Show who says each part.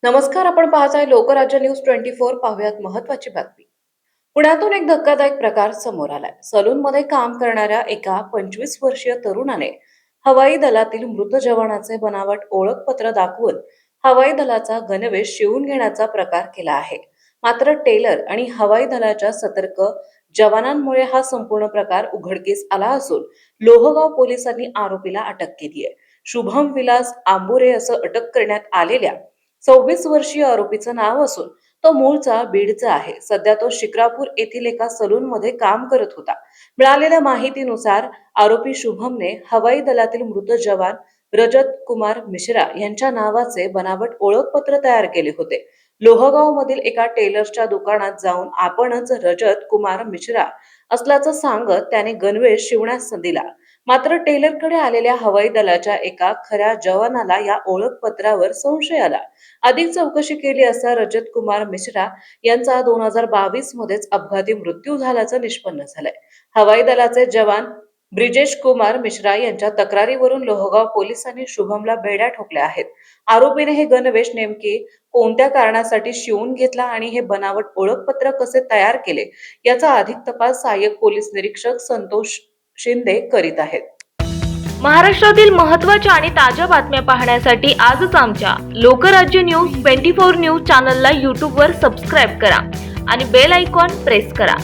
Speaker 1: नमस्कार. आपण पाहताय लोकराज्य न्यूज 24. पाहुयात महत्वाची बातमी. पुण्यातून एक धक्कादायक प्रकार समोर आलाय. सलूनमध्ये काम करणाऱ्या एका 25 वर्षीय तरुणाने हवाई दलातील मृत जवानाचे बनावट ओळखपत्र दाखवून हवाई दलाचा गणवेश शिवून घेण्याचा प्रकार केला आहे. मात्र टेलर आणि हवाई दलाच्या सतर्क जवानांमुळे हा संपूर्ण प्रकार उघडकीस आला असून लोहगाव पोलिसांनी आरोपीला अटक केली आहे. शुभम विलास आंबुरे असं अटक करण्यात आलेल्या 26 वर्षीय आरोपीचं नाव असून तो मूळचा बीडचा आहे. सध्या तो शिक्रापूर येथील एका सलूनमध्ये काम करत होता. मिळालेल्या माहितीनुसार आरोपी शुभमने हवाई दलातील मृत जवान रजत कुमार मिश्रा यांच्या नावाचे बनावट ओळखपत्र तयार केले होते. लोहगाव मधील एका टेलर्सच्या दुकानात जाऊन आपणच रजत कुमार मिश्रा असल्याचं सांगत त्याने गणवेश शिवण्यास दिला. मात्र टेलरकडे आलेल्या हवाई दलाच्या एका खऱ्या जवानाला या ओळखपत्रावर संशय आला. अधिक चौकशी केली असता रजत कुमार मिश्रा यांचा 2022 मध्येच अपघाती मृत्यू झाल्याचं निष्पन्न झालंय. हवाई दलाचे जवान ब्रिजेश कुमार मिश्रा यांच्या तक्रारीवरून लोहगाव पोलिसांनी शुभमला बेड्या ठोकल्या आहेत. आरोपीने हे गणवेश नेमके कोणत्या कारणासाठी शिवून घेतला आणि हे बनावट ओळखपत्र कसे तयार केले याचा अधिक तपास सहाय्यक पोलीस निरीक्षक संतोष शिंदे करीत आहेत.
Speaker 2: महाराष्ट्रातील महत्त्वाच्या आणि ताज्या बातम्या पाहण्यासाठी आजच आमच्या लोकराज्य न्यूज 24 न्यूज चॅनलला YouTube वर सबस्क्राईब करा आणि बेल आयकॉन प्रेस करा.